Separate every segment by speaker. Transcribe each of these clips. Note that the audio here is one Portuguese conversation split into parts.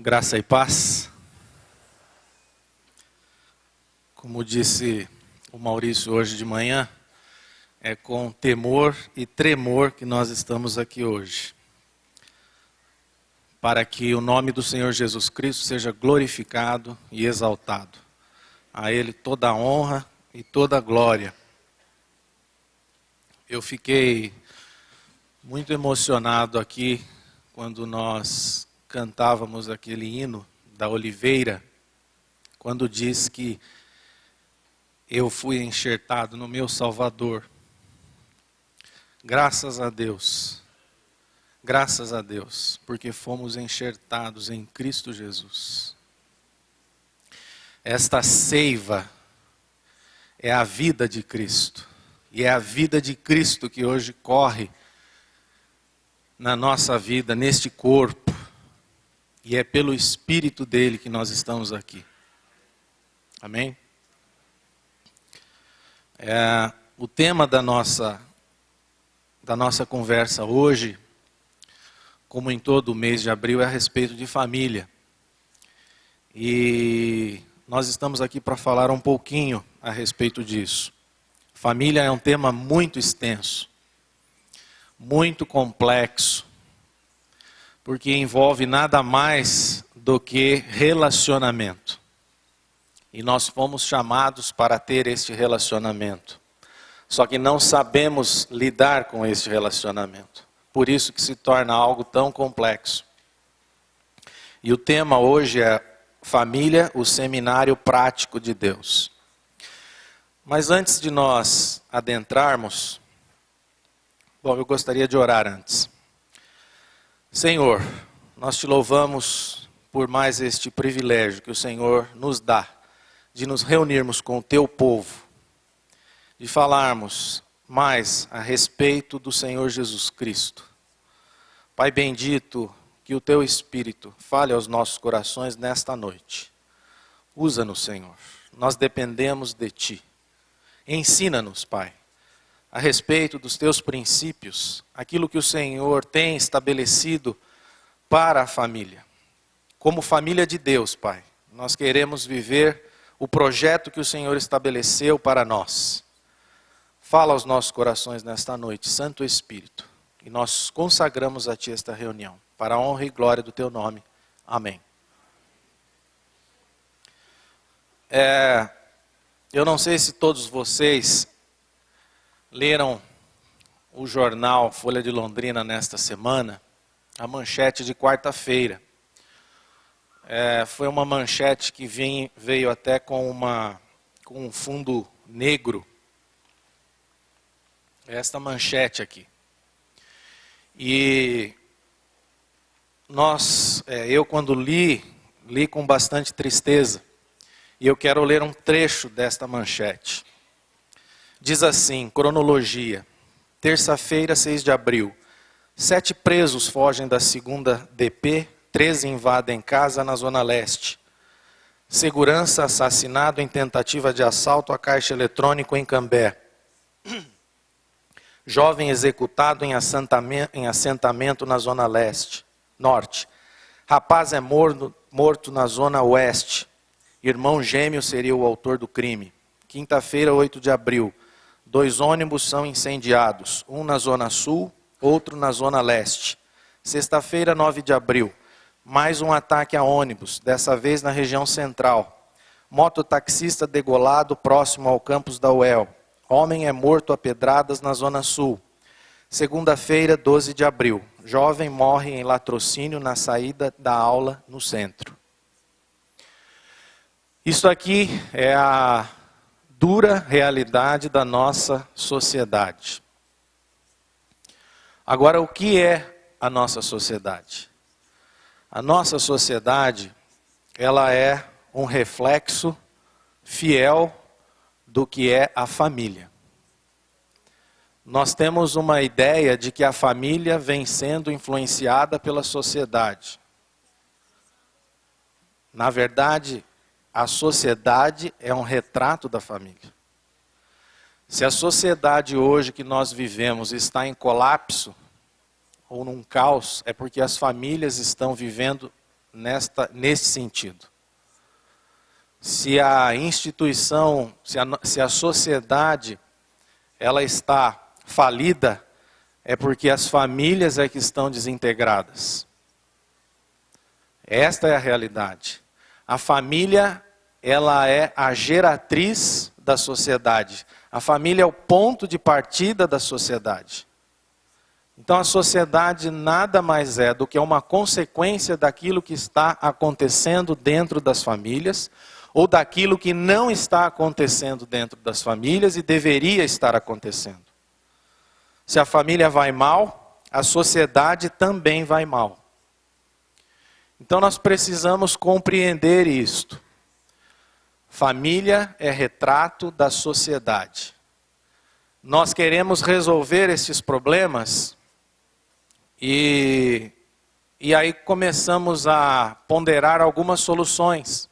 Speaker 1: Graça e paz. Como disse o Maurício hoje de manhã, é com temor e tremor que nós estamos aqui hoje. Para que o nome do Senhor Jesus Cristo seja glorificado e exaltado. A Ele toda a honra e toda a glória. Eu fiquei muito emocionado aqui quando nós cantávamos aquele hino da Oliveira, quando diz que eu fui enxertado no meu Salvador. Graças a Deus, porque fomos enxertados em Cristo Jesus. Esta seiva é a vida de Cristo, e é a vida de Cristo que hoje corre na nossa vida, neste corpo, e é pelo Espírito dele que nós estamos aqui. Amém? O tema da nossa conversa hoje, como em todo o mês de abril, é a respeito de família. E nós estamos aqui para falar um pouquinho a respeito disso. Família é um tema muito extenso, muito complexo, porque envolve nada mais do que relacionamento. E nós fomos chamados para ter este relacionamento. Só que não sabemos lidar com este relacionamento. Por isso que se torna algo tão complexo. E o tema hoje é Família, o Seminário Prático de Deus. Mas antes de nós adentrarmos, eu gostaria de orar antes. Senhor, nós te louvamos por mais este privilégio que o Senhor nos dá, de nos reunirmos com o teu povo, de falarmos mais a respeito do Senhor Jesus Cristo. Pai bendito, que o teu Espírito fale aos nossos corações nesta noite. Usa-nos, Senhor, nós dependemos de ti. Ensina-nos, Pai, a respeito dos teus princípios, aquilo que o Senhor tem estabelecido para a família. Como família de Deus, Pai, nós queremos viver o projeto que o Senhor estabeleceu para nós. Fala aos nossos corações nesta noite, Santo Espírito, e nós consagramos a Ti esta reunião, para a honra e glória do Teu nome. Amém. Eu não sei se todos vocês leram o jornal Folha de Londrina nesta semana, a manchete de quarta-feira. Foi uma manchete que veio até com um fundo negro. Esta manchete aqui. E eu quando li com bastante tristeza. E eu quero ler um trecho desta manchete. Diz assim, cronologia, terça-feira, 6 de abril, 7 presos fogem da 2ª DP, 13 invadem casa na Zona Leste. Segurança assassinado em tentativa de assalto a caixa eletrônico em Cambé. Jovem executado em assentamento na Zona Norte. Rapaz é morto na Zona Oeste. Irmão gêmeo seria o autor do crime. Quinta-feira, 8 de abril. 2 ônibus são incendiados, um na Zona Sul, outro na Zona Leste. Sexta-feira, 9 de abril, mais um ataque a ônibus, dessa vez na região central. Mototaxista degolado próximo ao campus da UEL. Homem é morto a pedradas na Zona Sul. Segunda-feira, 12 de abril, jovem morre em latrocínio na saída da aula no centro. Isso aqui é a dura realidade da nossa sociedade. Agora, o que é a nossa sociedade? A nossa sociedade, ela é um reflexo fiel do que é a família. Nós temos uma ideia de que a família vem sendo influenciada pela sociedade. Na verdade, a sociedade é um retrato da família. Se a sociedade hoje que nós vivemos está em colapso, ou num caos, é porque as famílias estão vivendo nesse sentido. Se a instituição, se a sociedade, ela está falida, é porque as famílias é que estão desintegradas. Esta é a realidade. A família, ela é a geratriz da sociedade. A família é o ponto de partida da sociedade. Então a sociedade nada mais é do que uma consequência daquilo que está acontecendo dentro das famílias, ou daquilo que não está acontecendo dentro das famílias e deveria estar acontecendo. Se a família vai mal, a sociedade também vai mal. Então nós precisamos compreender isto. Família é retrato da sociedade. Nós queremos resolver esses problemas e aí começamos a ponderar algumas soluções.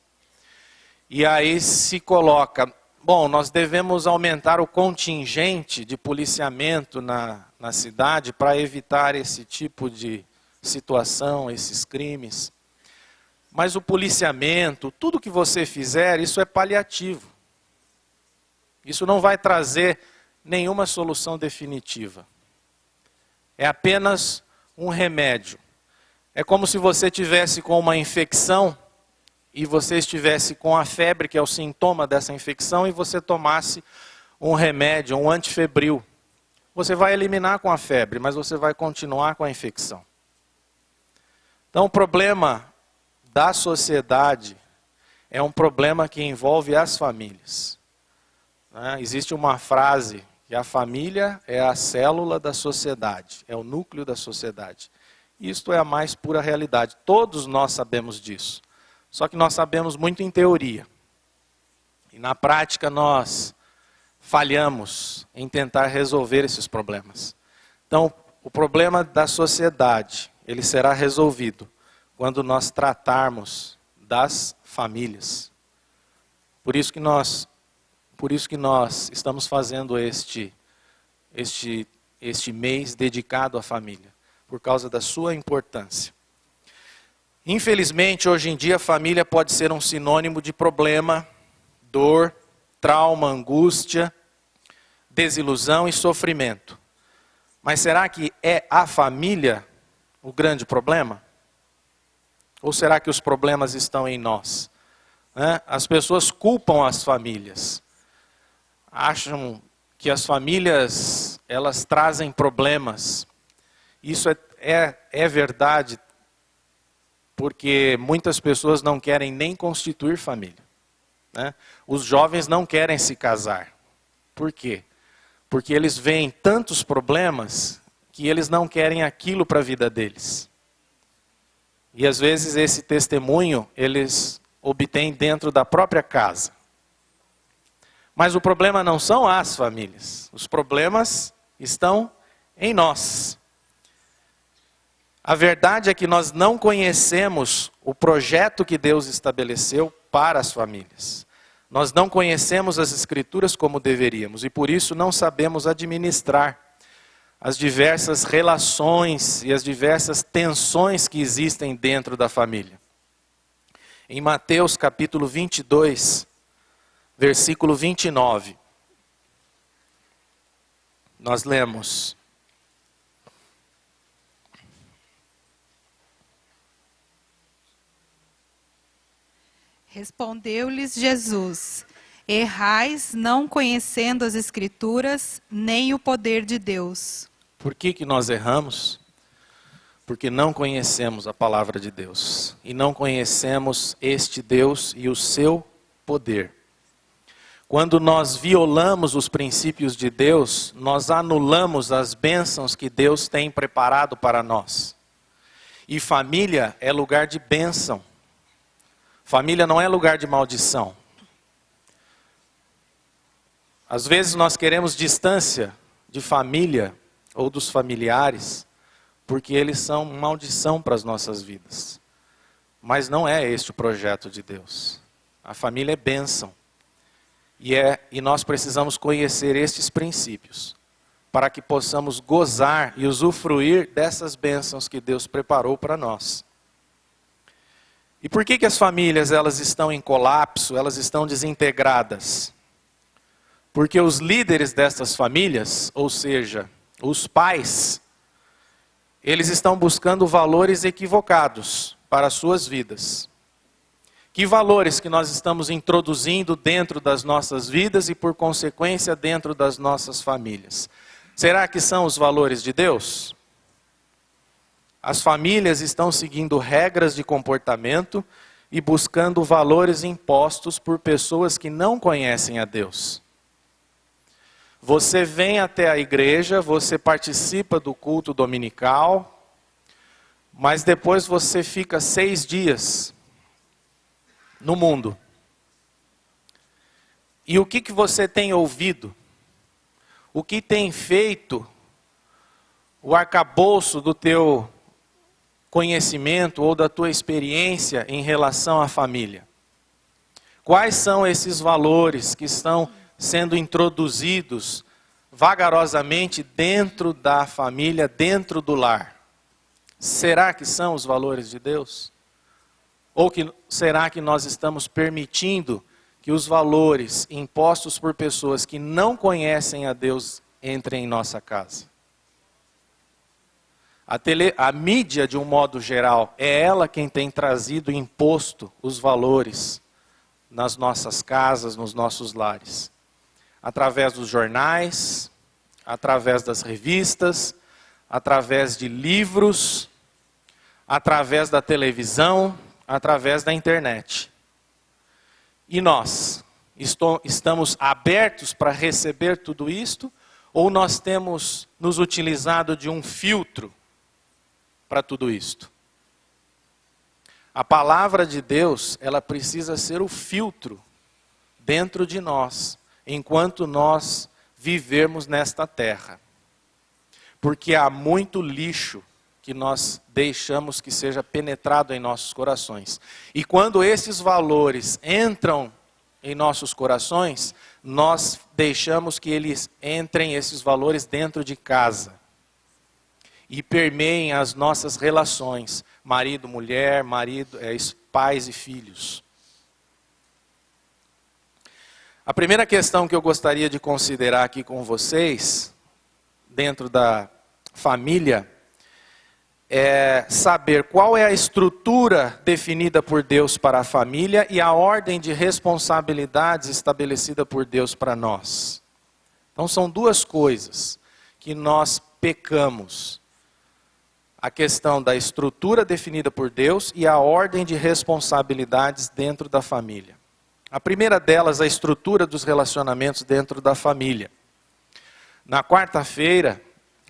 Speaker 1: E aí se coloca, bom, nós devemos aumentar o contingente de policiamento na cidade para evitar esse tipo de situação, esses crimes. Mas o policiamento, tudo que você fizer, isso é paliativo. Isso não vai trazer nenhuma solução definitiva. É apenas um remédio. É como se você tivesse com uma infecção e você estivesse com a febre, que é o sintoma dessa infecção, e você tomasse um remédio, um antifebril. Você vai eliminar com a febre, mas você vai continuar com a infecção. Então o problema da sociedade é um problema que envolve as famílias. Existe uma frase que a família é a célula da sociedade, é o núcleo da sociedade. Isto é a mais pura realidade. Todos nós sabemos disso. Só que nós sabemos muito em teoria. E na prática nós falhamos em tentar resolver esses problemas. Então, o problema da sociedade, ele será resolvido quando nós tratarmos das famílias. Por isso que nós estamos fazendo este mês dedicado à família, por causa da sua importância. Infelizmente, hoje em dia, a família pode ser um sinônimo de problema, dor, trauma, angústia, desilusão e sofrimento. Mas será que é a família o grande problema? Ou será que os problemas estão em nós? As pessoas culpam as famílias. Acham que as famílias, elas trazem problemas. Isso é verdade, porque muitas pessoas não querem nem constituir família. Os jovens não querem se casar. Por quê? Porque eles veem tantos problemas que eles não querem aquilo para a vida deles. E às vezes esse testemunho eles obtêm dentro da própria casa. Mas o problema não são as famílias. Os problemas estão em nós. A verdade é que nós não conhecemos o projeto que Deus estabeleceu para as famílias. Nós não conhecemos as Escrituras como deveríamos e por isso não sabemos administrar as diversas relações e as diversas tensões que existem dentro da família. Em Mateus capítulo 22, versículo 29, nós lemos:
Speaker 2: Respondeu-lhes Jesus: errais não conhecendo as Escrituras, nem o poder de Deus.
Speaker 1: Por que nós erramos? Porque não conhecemos a palavra de Deus. E não conhecemos este Deus e o seu poder. Quando nós violamos os princípios de Deus, nós anulamos as bênçãos que Deus tem preparado para nós. E família é lugar de bênção. Família não é lugar de maldição. Às vezes nós queremos distância de família ou dos familiares, porque eles são maldição para as nossas vidas. Mas não é este o projeto de Deus. A família é bênção. E nós precisamos conhecer estes princípios, para que possamos gozar e usufruir dessas bênçãos que Deus preparou para nós. E por que as famílias elas estão em colapso, elas estão desintegradas? Porque os líderes dessas famílias, ou seja, os pais, eles estão buscando valores equivocados para as suas vidas. Que valores que nós estamos introduzindo dentro das nossas vidas e, por consequência, dentro das nossas famílias? Será que são os valores de Deus? As famílias estão seguindo regras de comportamento e buscando valores impostos por pessoas que não conhecem a Deus. Você vem até a igreja, você participa do culto dominical, mas depois você fica 6 dias no mundo. E o que você tem ouvido? O que tem feito o arcabouço do teu conhecimento ou da tua experiência em relação à família? Quais são esses valores que estão sendo introduzidos vagarosamente dentro da família, dentro do lar? Será que são os valores de Deus? Ou será que nós estamos permitindo que os valores impostos por pessoas que não conhecem a Deus entrem em nossa casa? A mídia, de um modo geral, é ela quem tem trazido e imposto os valores nas nossas casas, nos nossos lares. Através dos jornais, através das revistas, através de livros, através da televisão, através da internet. E nós estamos abertos para receber tudo isto? Ou nós temos nos utilizado de um filtro para tudo isto? A palavra de Deus, ela precisa ser o filtro dentro de nós, enquanto nós vivermos nesta terra. Porque há muito lixo que nós deixamos que seja penetrado em nossos corações. E quando esses valores entram em nossos corações, nós deixamos que eles entrem, esses valores, dentro de casa. E permeiem as nossas relações, marido, mulher, pais e filhos. A primeira questão que eu gostaria de considerar aqui com vocês, dentro da família, é saber qual é a estrutura definida por Deus para a família e a ordem de responsabilidades estabelecida por Deus para nós. Então são duas coisas que nós pecamos. A questão da estrutura definida por Deus e a ordem de responsabilidades dentro da família. A primeira delas, a estrutura dos relacionamentos dentro da família. Na quarta-feira,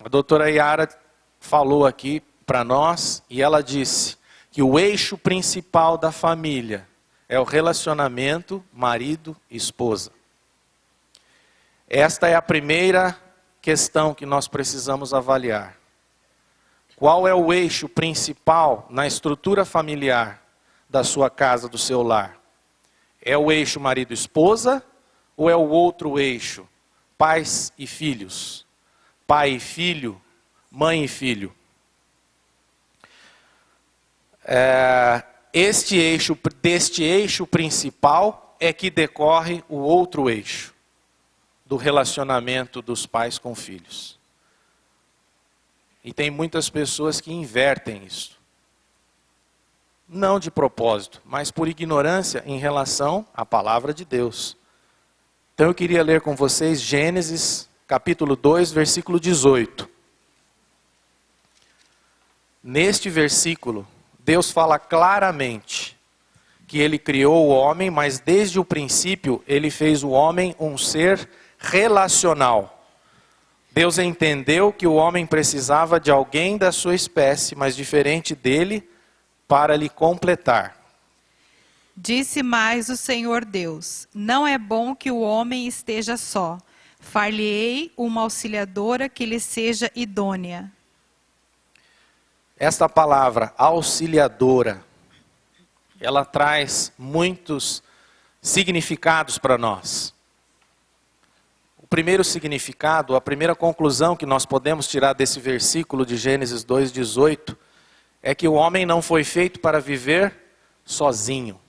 Speaker 1: a doutora Yara falou aqui para nós e ela disse que o eixo principal da família é o relacionamento marido e esposa. Esta é a primeira questão que nós precisamos avaliar. Qual é o eixo principal na estrutura familiar da sua casa, do seu lar? É o eixo marido e esposa ou é o outro eixo? Pais e filhos, pai e filho, mãe e filho. Deste eixo principal é que decorre o outro eixo do relacionamento dos pais com filhos. E tem muitas pessoas que invertem isso. Não de propósito, mas por ignorância em relação à palavra de Deus. Então eu queria ler com vocês Gênesis capítulo 2, versículo 18. Neste versículo, Deus fala claramente que Ele criou o homem, mas desde o princípio Ele fez o homem um ser relacional. Deus entendeu que o homem precisava de alguém da sua espécie, mas diferente dele, para lhe completar.
Speaker 2: Disse mais o Senhor Deus: não é bom que o homem esteja só. Far-lhe-ei uma auxiliadora que lhe seja idônea.
Speaker 1: Esta palavra, auxiliadora, ela traz muitos significados para nós. O primeiro significado, a primeira conclusão que nós podemos tirar desse versículo de Gênesis 2:18, é que o homem não foi feito para viver sozinho.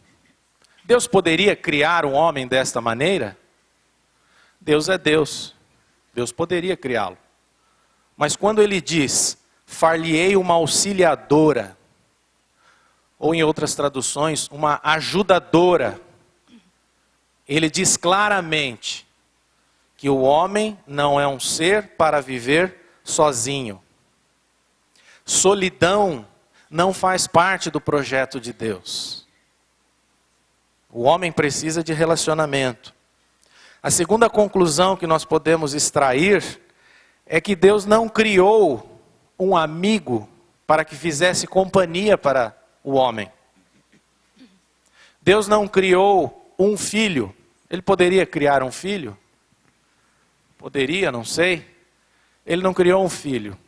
Speaker 1: Deus poderia criar um homem desta maneira? Deus é Deus. Deus poderia criá-lo. Mas quando ele diz, far-lhe-ei uma auxiliadora, ou em outras traduções, uma ajudadora, ele diz claramente que o homem não é um ser para viver sozinho. Solidão não faz parte do projeto de Deus. O homem precisa de relacionamento. A segunda conclusão que nós podemos extrair é que Deus não criou um amigo para que fizesse companhia para o homem. Deus não criou um filho. Ele poderia criar um filho? Poderia, não sei. Ele não criou um filho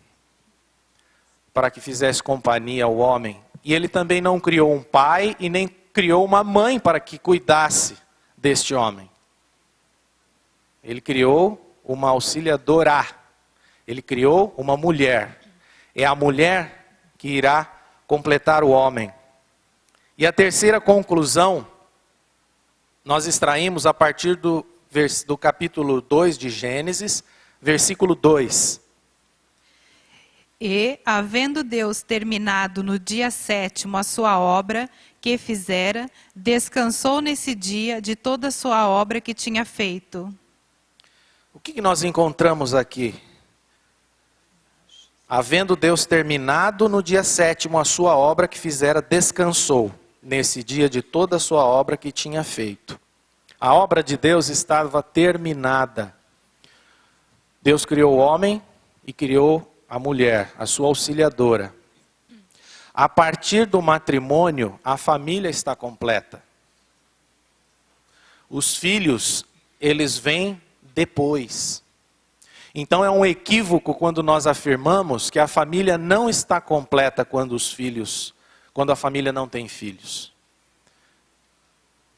Speaker 1: para que fizesse companhia ao homem. E ele também não criou um pai e nem criou uma mãe para que cuidasse deste homem. Ele criou uma auxiliadora. Ele criou uma mulher. É a mulher que irá completar o homem. E a terceira conclusão, nós extraímos a partir do capítulo 2 de Gênesis, versículo 2.
Speaker 2: E, havendo Deus terminado no dia 7º a sua obra que fizera, descansou nesse dia de toda a sua obra que tinha feito.
Speaker 1: O que nós encontramos aqui? Havendo Deus terminado no dia 7º a sua obra que fizera, descansou nesse dia de toda a sua obra que tinha feito. A obra de Deus estava terminada. Deus criou o homem e criou a mulher, a sua auxiliadora. A partir do matrimônio, a família está completa. Os filhos, eles vêm depois. Então é um equívoco quando nós afirmamos que a família não está completa quando a família não tem filhos.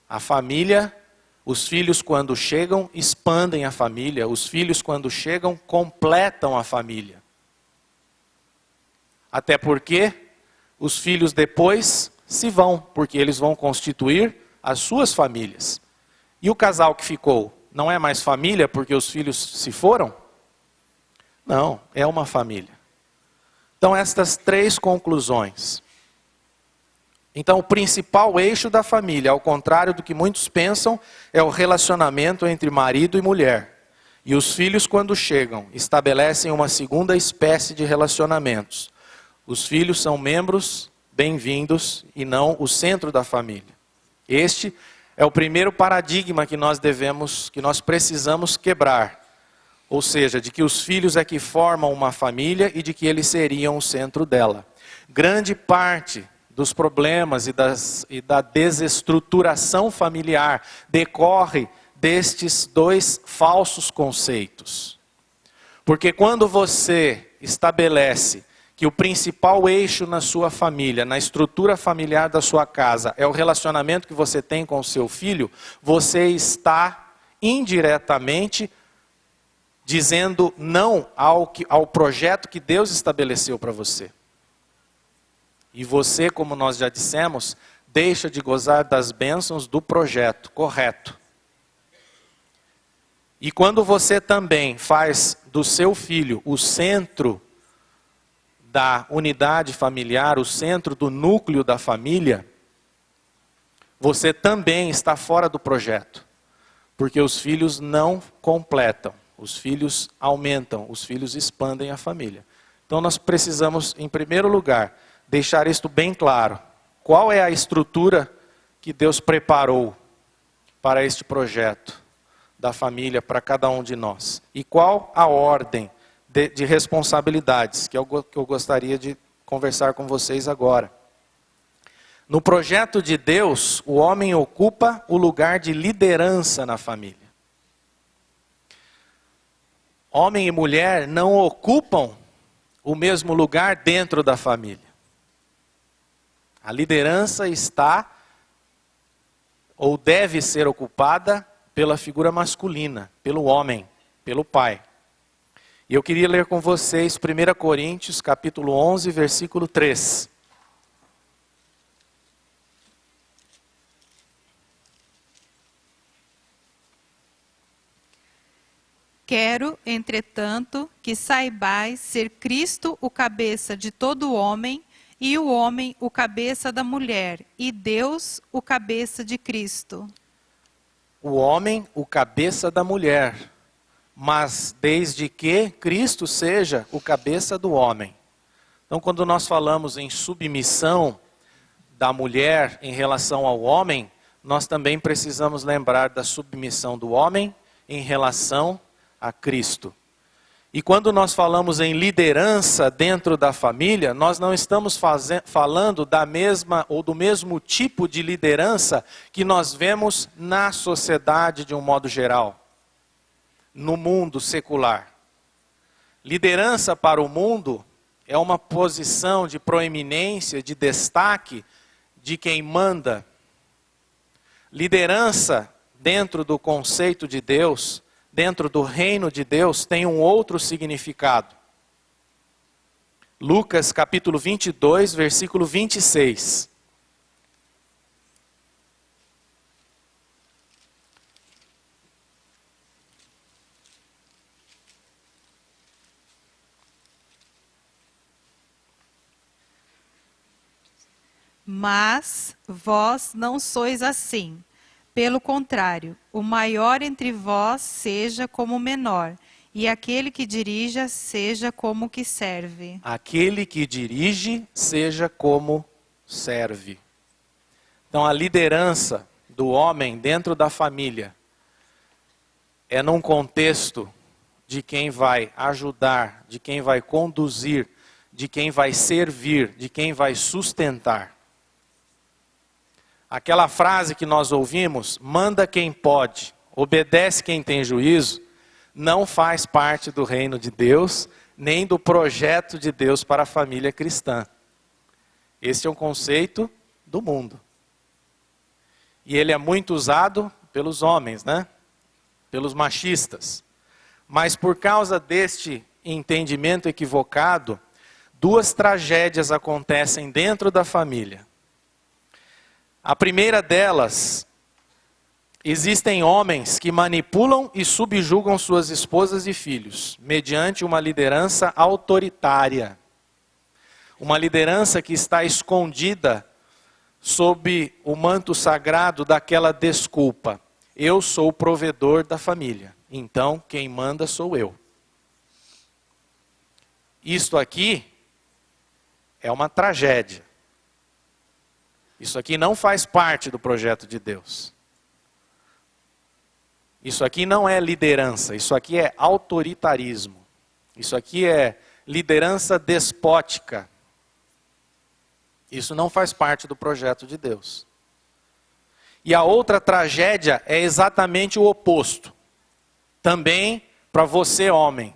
Speaker 1: A família, os filhos quando chegam, expandem a família. Os filhos quando chegam, completam a família. Até porque os filhos depois se vão, porque eles vão constituir as suas famílias. E o casal que ficou, não é mais família porque os filhos se foram? Não, é uma família. Então estas três conclusões. Então o principal eixo da família, ao contrário do que muitos pensam, é o relacionamento entre marido e mulher. E os filhos quando chegam, estabelecem uma segunda espécie de relacionamentos. Os filhos são membros bem-vindos e não o centro da família. Este é o primeiro paradigma que nós precisamos quebrar. Ou seja, de que os filhos é que formam uma família e de que eles seriam o centro dela. Grande parte dos problemas e da desestruturação familiar decorre destes dois falsos conceitos. Porque quando você estabelece que o principal eixo na sua família, na estrutura familiar da sua casa, é o relacionamento que você tem com o seu filho, você está indiretamente dizendo não ao projeto que Deus estabeleceu para você. E você, como nós já dissemos, deixa de gozar das bênçãos do projeto correto. E quando você também faz do seu filho o centro da unidade familiar, o centro do núcleo da família, você também está fora do projeto. Porque os filhos não completam, os filhos aumentam, os filhos expandem a família. Então nós precisamos, em primeiro lugar, deixar isto bem claro. Qual é a estrutura que Deus preparou para este projeto da família, para cada um de nós? E qual a ordem de responsabilidades que eu gostaria de conversar com vocês agora. No projeto de Deus, o homem ocupa o lugar de liderança na família. Homem e mulher não ocupam o mesmo lugar dentro da família. A liderança está ou deve ser ocupada pela figura masculina, pelo homem, pelo pai. E eu queria ler com vocês 1 Coríntios, capítulo 11, versículo 3.
Speaker 2: Quero, entretanto, que saibais ser Cristo o cabeça de todo homem, e o homem o cabeça da mulher, e Deus o cabeça de Cristo.
Speaker 1: O homem o cabeça da mulher, mas desde que Cristo seja o cabeça do homem. Então, quando nós falamos em submissão da mulher em relação ao homem, nós também precisamos lembrar da submissão do homem em relação a Cristo. E quando nós falamos em liderança dentro da família, nós não estamos falando da mesma ou do mesmo tipo de liderança que nós vemos na sociedade de um modo geral, no mundo secular. Liderança para o mundo é uma posição de proeminência, de destaque de quem manda. Liderança dentro do conceito de Deus, dentro do reino de Deus, tem um outro significado. Lucas capítulo 22, versículo 26.
Speaker 2: Mas vós não sois assim. Pelo contrário, o maior entre vós seja como o menor, e aquele que dirija seja como o que serve.
Speaker 1: Aquele que dirige seja como serve. Então a liderança do homem dentro da família é num contexto de quem vai ajudar, de quem vai conduzir, de quem vai servir, de quem vai sustentar. Aquela frase que nós ouvimos, manda quem pode, obedece quem tem juízo, não faz parte do reino de Deus, nem do projeto de Deus para a família cristã. Esse é um conceito do mundo. E ele é muito usado pelos homens, né? Pelos machistas. Mas por causa deste entendimento equivocado, duas tragédias acontecem dentro da família. A primeira delas, existem homens que manipulam e subjugam suas esposas e filhos, mediante uma liderança autoritária. Uma liderança que está escondida sob o manto sagrado daquela desculpa. Eu sou o provedor da família, então quem manda sou eu. Isto aqui é uma tragédia. Isso aqui não faz parte do projeto de Deus. Isso aqui não é liderança, isso aqui é autoritarismo. Isso aqui é liderança despótica. Isso não faz parte do projeto de Deus. E a outra tragédia é exatamente o oposto. Também para você, homem.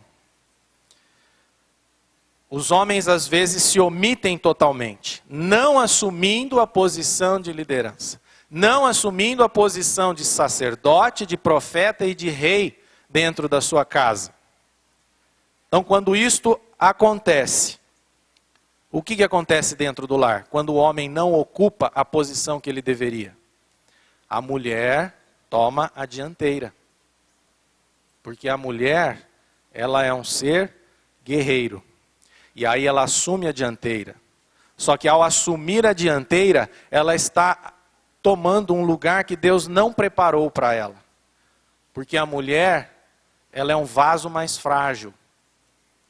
Speaker 1: Os homens às vezes se omitem totalmente, não assumindo a posição de liderança, não assumindo a posição de sacerdote, de profeta e de rei dentro da sua casa. Então, quando isto acontece, o que acontece dentro do lar? Quando o homem não ocupa a posição que ele deveria? A mulher toma a dianteira. Porque a mulher, ela é um ser guerreiro. E aí ela assume a dianteira. Só que ao assumir a dianteira, ela está tomando um lugar que Deus não preparou para ela. Porque a mulher, ela é um vaso mais frágil.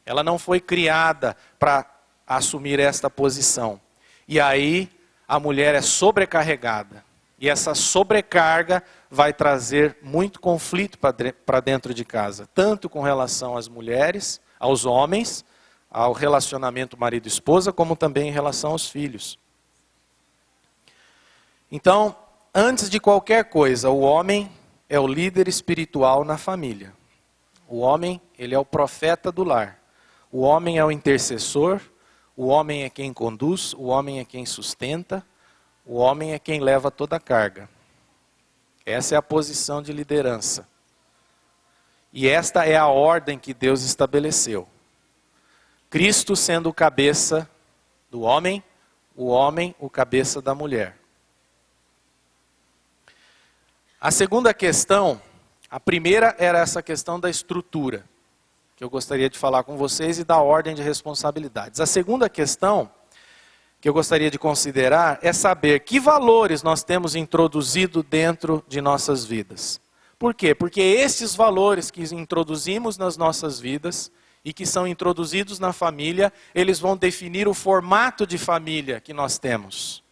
Speaker 1: Ela não foi criada para assumir esta posição. E aí a mulher é sobrecarregada. E essa sobrecarga vai trazer muito conflito para dentro de casa. Tanto com relação às mulheres, aos homens, ao relacionamento marido-esposa, como também em relação aos filhos. Então, antes de qualquer coisa, o homem é o líder espiritual na família. O homem, ele é o profeta do lar. O homem é o intercessor, o homem é quem conduz, o homem é quem sustenta, o homem é quem leva toda a carga. Essa é a posição de liderança. E esta é a ordem que Deus estabeleceu. Cristo sendo o cabeça do homem, o cabeça da mulher. A segunda questão A primeira era essa questão da estrutura, que eu gostaria de falar com vocês, e da ordem de responsabilidades. A segunda questão que eu gostaria de considerar é saber que valores nós temos introduzido dentro de nossas vidas. Por quê? Porque estes valores que introduzimos nas nossas vidas e que são introduzidos na família, eles vão definir o formato de família que nós temos.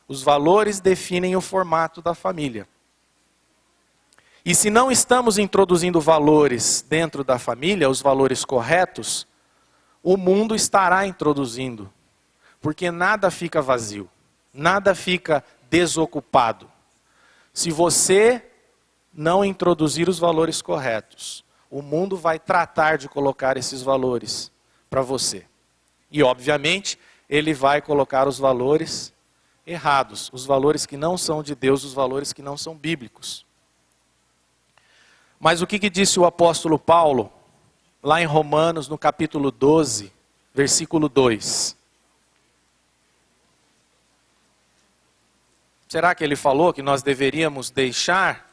Speaker 1: Os valores definem o formato da família. E se não estamos introduzindo valores dentro da família, os valores corretos, o mundo estará introduzindo. Porque nada fica vazio, nada fica desocupado. Se você não introduzir os valores corretos, o mundo vai tratar de colocar esses valores para você. E, obviamente, ele vai colocar os valores errados, os valores que não são de Deus, os valores que não são bíblicos. Mas o que disse o apóstolo Paulo, lá em Romanos, no capítulo 12, versículo 2? Será que ele falou que nós deveríamos deixar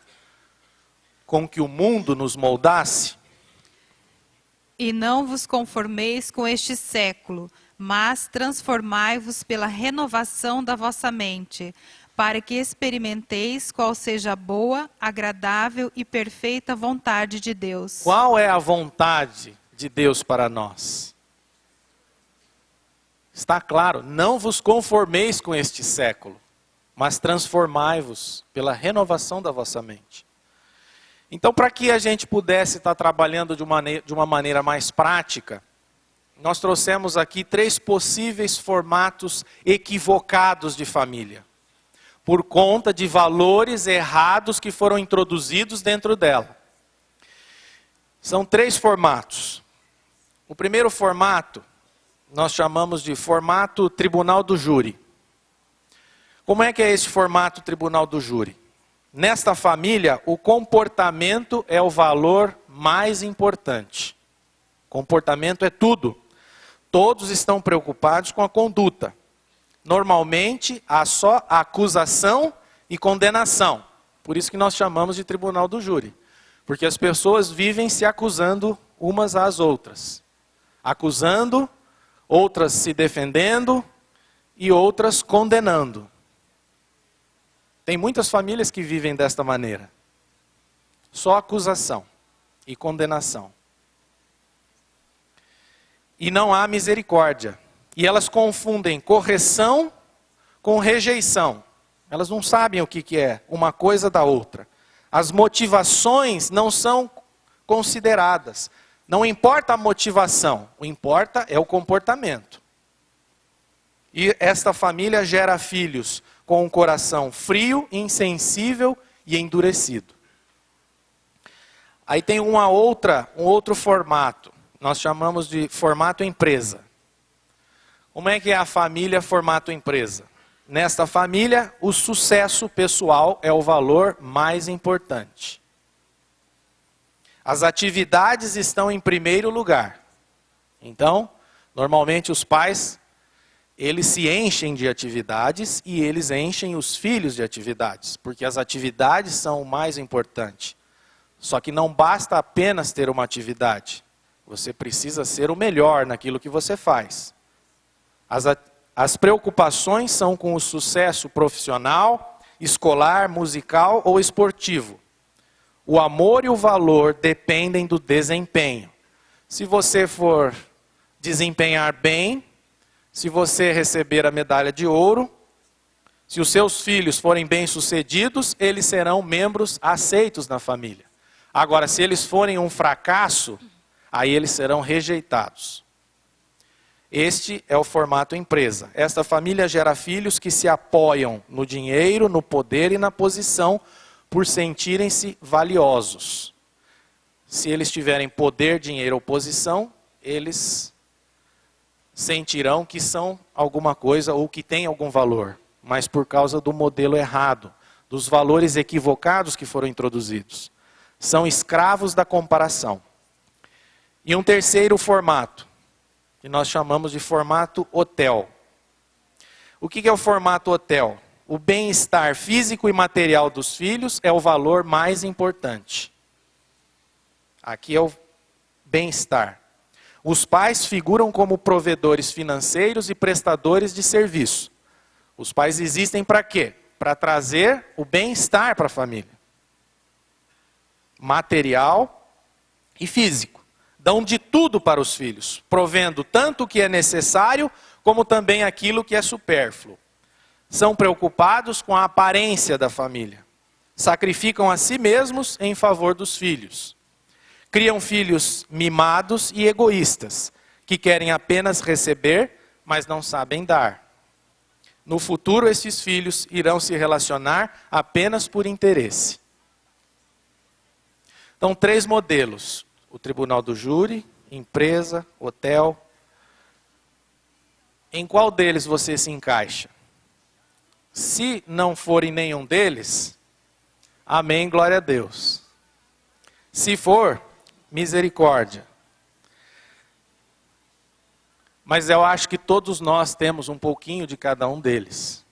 Speaker 1: com que o mundo nos moldasse?
Speaker 2: E não vos conformeis com este século, mas transformai-vos pela renovação da vossa mente, para que experimenteis qual seja a boa, agradável e perfeita vontade de Deus.
Speaker 1: Qual é a vontade de Deus para nós? Está claro, não vos conformeis com este século, mas transformai-vos pela renovação da vossa mente. Então, para que a gente pudesse estar trabalhando de uma maneira mais prática, nós trouxemos aqui 3 possíveis formatos equivocados de família, por conta de valores errados que foram introduzidos dentro dela. São 3 formatos. O primeiro formato, nós chamamos de formato tribunal do júri. Como é que é esse formato tribunal do júri? Nesta família, o comportamento é o valor mais importante. Comportamento é tudo. Todos estão preocupados com a conduta. Normalmente, há só acusação e condenação. Por isso que nós chamamos de tribunal do júri. Porque as pessoas vivem se acusando umas às outras. Acusando, outras se defendendo e outras condenando. Tem muitas famílias que vivem desta maneira. Só acusação e condenação. E não há misericórdia. E elas confundem correção com rejeição. Elas não sabem o que é uma coisa da outra. As motivações não são consideradas. Não importa a motivação, o importa é o comportamento. E esta família gera filhos com um coração frio, insensível e endurecido. Aí tem um outro formato, nós chamamos de formato empresa. Como é que é a família formato empresa? Nesta família, o sucesso pessoal é o valor mais importante. As atividades estão em primeiro lugar. Então, normalmente os pais, eles se enchem de atividades e eles enchem os filhos de atividades, porque as atividades são o mais importante. Só que não basta apenas ter uma atividade. Você precisa ser o melhor naquilo que você faz. As preocupações são com o sucesso profissional, escolar, musical ou esportivo. O amor e o valor dependem do desempenho. Se você for desempenhar bem, se você receber a medalha de ouro, se os seus filhos forem bem-sucedidos, eles serão membros aceitos na família. Agora, se eles forem um fracasso, aí eles serão rejeitados. Este é o formato empresa. Esta família gera filhos que se apoiam no dinheiro, no poder e na posição por sentirem-se valiosos. Se eles tiverem poder, dinheiro ou posição, eles sentirão que são alguma coisa ou que têm algum valor, mas por causa do modelo errado, dos valores equivocados que foram introduzidos. São escravos da comparação. E um terceiro formato, que nós chamamos de formato hotel. O que é o formato hotel? o bem-estar físico e material dos filhos é o valor mais importante. Aqui é o bem-estar. Os pais figuram como provedores financeiros e prestadores de serviço. Os pais existem para quê? Para trazer o bem-estar para a família. Material e físico. Dão de tudo para os filhos, provendo tanto o que é necessário, como também aquilo que é supérfluo. São preocupados com a aparência da família. Sacrificam a si mesmos em favor dos filhos. Criam filhos mimados e egoístas, que querem apenas receber, mas não sabem dar. No futuro, esses filhos irão se relacionar apenas por interesse. Então, 3 modelos. O tribunal do júri, empresa, hotel. Em qual deles você se encaixa? Se não for em nenhum deles, amém, glória a Deus. Se for, misericórdia. Mas eu acho que todos nós temos um pouquinho de cada um deles.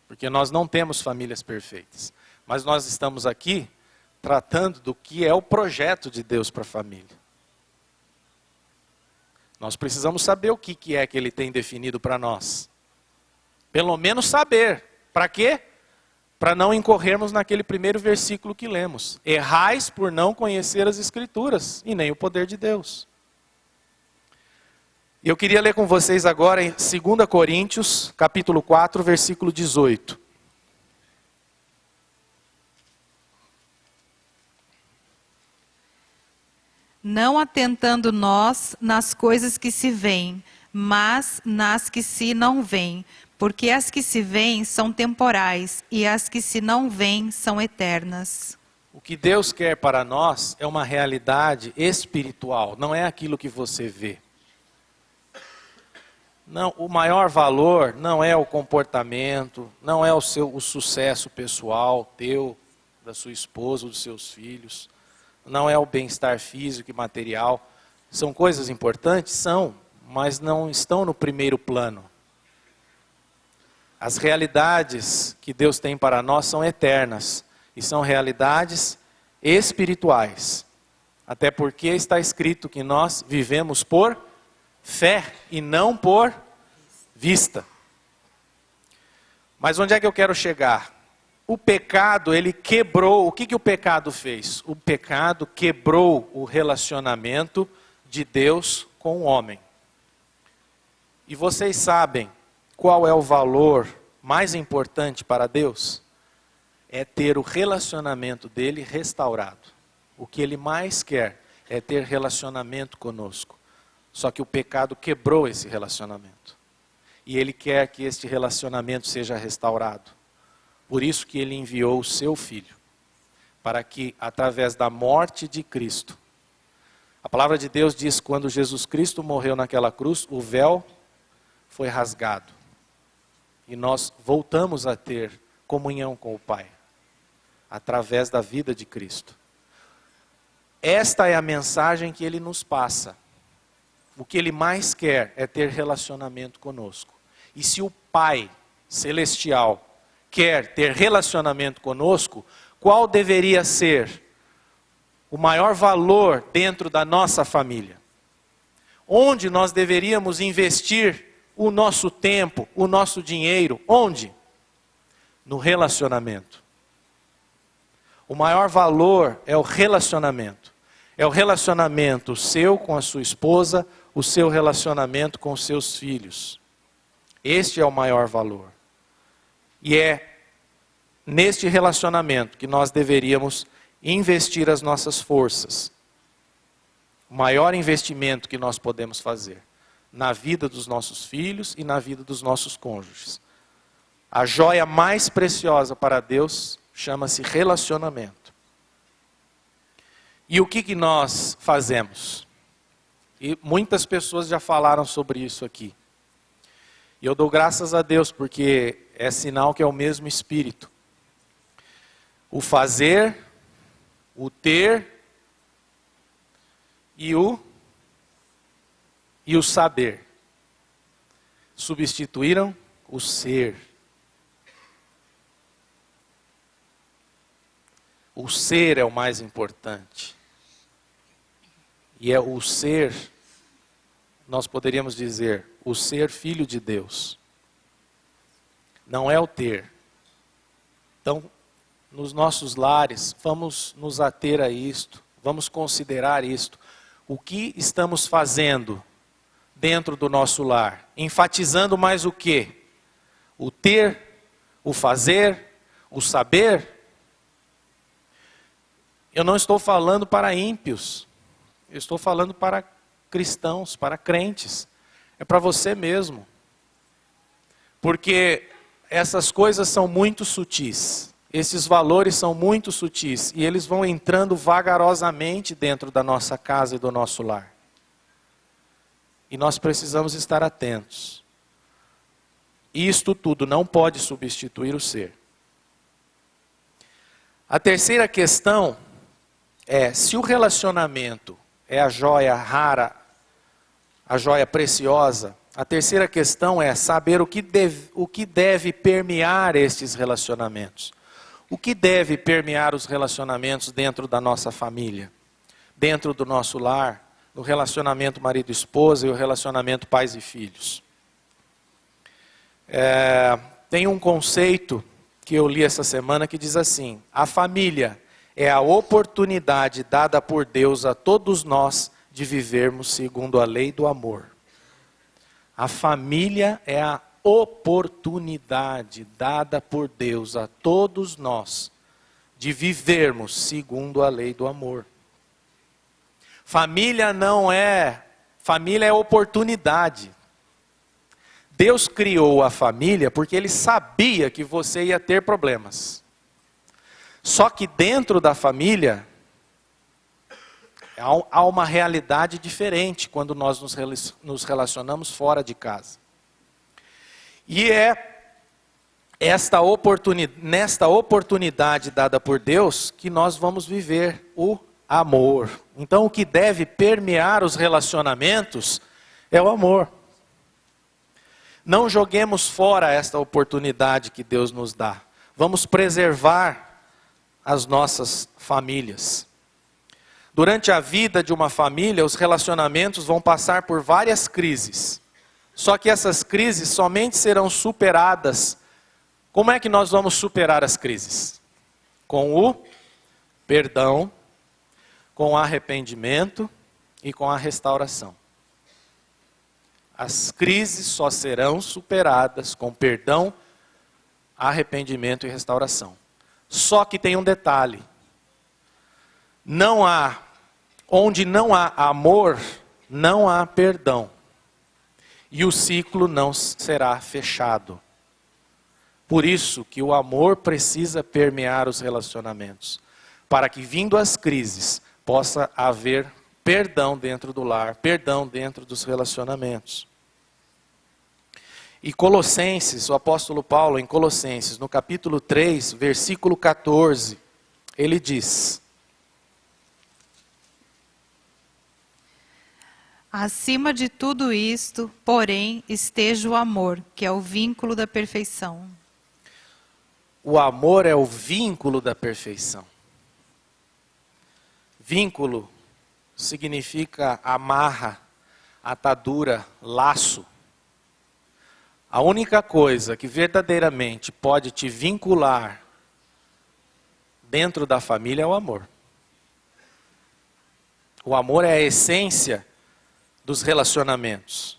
Speaker 1: Porque nós não temos famílias perfeitas. Mas nós estamos aqui tratando do que é o projeto de Deus para a família. Nós precisamos saber o que é que Ele tem definido para nós. Pelo menos saber. Para quê? Para não incorrermos naquele primeiro versículo que lemos. Errais por não conhecer as Escrituras e nem o poder de Deus. Eu queria ler com vocês agora em 2 Coríntios, capítulo 4, versículo 18.
Speaker 2: Não atentando nós nas coisas que se veem, mas nas que se não veem, porque as que se veem são temporais e as que se não veem são eternas.
Speaker 1: O que Deus quer para nós é uma realidade espiritual, não é aquilo que você vê. Não, o maior valor não é o comportamento, não é o sucesso pessoal teu, da sua esposa, dos seus filhos. Não é o bem-estar físico e material. São coisas importantes? São, mas não estão no primeiro plano. As realidades que Deus tem para nós são eternas. E são realidades espirituais. Até porque está escrito que nós vivemos por fé e não por vista. Mas onde é que eu quero chegar? O pecado, ele quebrou. O que o pecado fez? O pecado quebrou o relacionamento de Deus com o homem. E vocês sabem qual é o valor mais importante para Deus? É ter o relacionamento dele restaurado. O que ele mais quer é ter relacionamento conosco. Só que o pecado quebrou esse relacionamento. E ele quer que este relacionamento seja restaurado. Por isso que ele enviou o seu Filho, para que, através da morte de Cristo, a palavra de Deus diz que quando Jesus Cristo morreu naquela cruz, o véu foi rasgado. E nós voltamos a ter comunhão com o Pai, através da vida de Cristo. Esta é a mensagem que ele nos passa. O que ele mais quer é ter relacionamento conosco. E se o Pai Celestial quer ter relacionamento conosco, qual deveria ser o maior valor dentro da nossa família? Onde nós deveríamos investir o nosso tempo, o nosso dinheiro? Onde? No relacionamento. O maior valor é o relacionamento. É o relacionamento seu com a sua esposa, o seu relacionamento com os seus filhos. Este é o maior valor. E é neste relacionamento que nós deveríamos investir as nossas forças. O maior investimento que nós podemos fazer na vida dos nossos filhos e na vida dos nossos cônjuges. A joia mais preciosa para Deus chama-se relacionamento. E o que nós fazemos? E muitas pessoas já falaram sobre isso aqui. E eu dou graças a Deus, porque é sinal que é o mesmo Espírito. O fazer, o ter e o saber substituíram o ser. O ser é o mais importante. E é o ser, nós poderíamos dizer, o ser filho de Deus. Não é o ter. Então, nos nossos lares, vamos nos ater a isto, vamos considerar isto. O que estamos fazendo dentro do nosso lar? Enfatizando mais o quê? O ter, o fazer, o saber? Eu não estou falando para ímpios. Eu estou falando para cristãos, para crentes. É para você mesmo. Porque essas coisas são muito sutis. Esses valores são muito sutis. E eles vão entrando vagarosamente dentro da nossa casa e do nosso lar. E nós precisamos estar atentos. Isto tudo não pode substituir o ser. A terceira questão é, se o relacionamento é a joia rara, a joia preciosa, a terceira questão é saber o que deve permear estes relacionamentos. O que deve permear os relacionamentos dentro da nossa família, dentro do nosso lar, no relacionamento marido-esposa e o relacionamento pais e filhos. Tem um conceito que eu li essa semana que diz assim: a família é a oportunidade dada por Deus a todos nós de vivermos segundo a lei do amor. A família é a oportunidade dada por Deus a todos nós de vivermos segundo a lei do amor. Família é oportunidade. Deus criou a família porque Ele sabia que você ia ter problemas. Só que dentro da família, há uma realidade diferente quando nós nos relacionamos fora de casa. E é nesta oportunidade dada por Deus que nós vamos viver o amor. Então o que deve permear os relacionamentos é o amor. Não joguemos fora esta oportunidade que Deus nos dá. Vamos preservar as nossas famílias. Durante a vida de uma família, os relacionamentos vão passar por várias crises. Só que essas crises somente serão superadas. Como é que nós vamos superar as crises? Com o perdão, com o arrependimento e com a restauração. As crises só serão superadas com perdão, arrependimento e restauração. Só que tem um detalhe. Onde não há amor, não há perdão. E o ciclo não será fechado. Por isso que o amor precisa permear os relacionamentos. Para que, vindo as crises, possa haver perdão dentro do lar, perdão dentro dos relacionamentos. E Colossenses, o apóstolo Paulo em Colossenses, no capítulo 3, versículo 14, ele diz:
Speaker 2: acima de tudo isto, porém, esteja o amor, que é o vínculo da perfeição.
Speaker 1: O amor é o vínculo da perfeição. Vínculo significa amarra, atadura, laço. A única coisa que verdadeiramente pode te vincular dentro da família é o amor. O amor é a essência dos relacionamentos.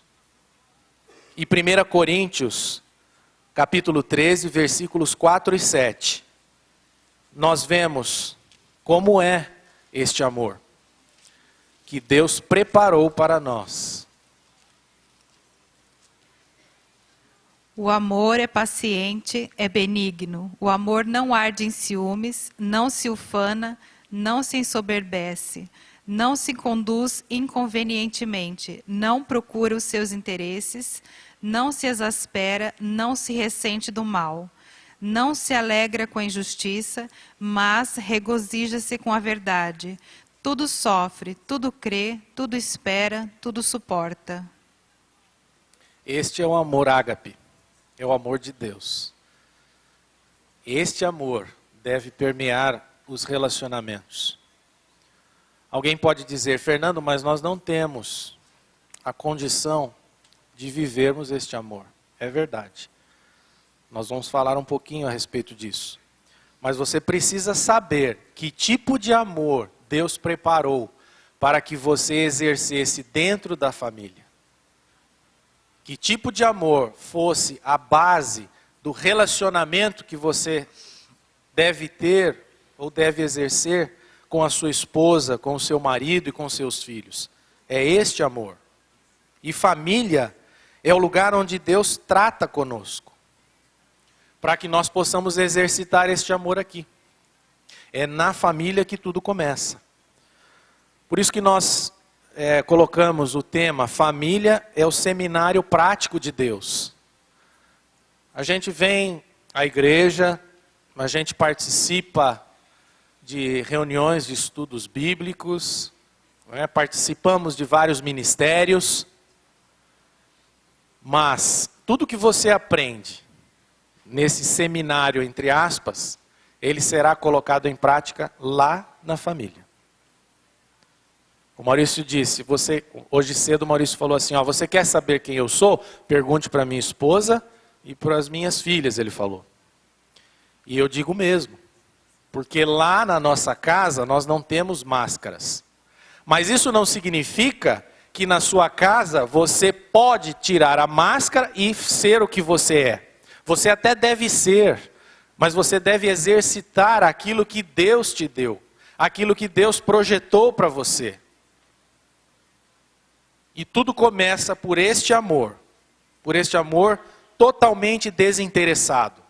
Speaker 1: E 1 Coríntios, capítulo 13, versículos 4 e 7, nós vemos como é este amor que Deus preparou para nós.
Speaker 2: O amor é paciente, é benigno. O amor não arde em ciúmes, não se ufana, não se ensoberbece, não se conduz inconvenientemente, não procura os seus interesses, não se exaspera, não se ressente do mal, não se alegra com a injustiça, mas regozija-se com a verdade. Tudo sofre, tudo crê, tudo espera, tudo suporta.
Speaker 1: Este é o amor ágape. É o amor de Deus. Este amor deve permear os relacionamentos. Alguém pode dizer, Fernando, mas nós não temos a condição de vivermos este amor. É verdade. Nós vamos falar um pouquinho a respeito disso. Mas você precisa saber que tipo de amor Deus preparou para que você exercesse dentro da família. Que tipo de amor fosse a base do relacionamento que você deve ter ou deve exercer com a sua esposa, com o seu marido e com seus filhos. É este amor. E família é o lugar onde Deus trata conosco, para que nós possamos exercitar este amor aqui. É na família que tudo começa. Por isso que nós colocamos o tema Família é o seminário prático de Deus. A gente vem à igreja, a gente participa de reuniões de estudos bíblicos, participamos de vários ministérios, mas tudo que você aprende nesse seminário, entre aspas, ele será colocado em prática lá na família. O Maurício disse, hoje cedo o Maurício falou assim, você quer saber quem eu sou? Pergunte para minha esposa e para as minhas filhas, ele falou. E eu digo mesmo, porque lá na nossa casa nós não temos máscaras. Mas isso não significa que na sua casa você pode tirar a máscara e ser o que você é. Você até deve ser, mas você deve exercitar aquilo que Deus te deu, aquilo que Deus projetou para você. E tudo começa por este amor totalmente desinteressado.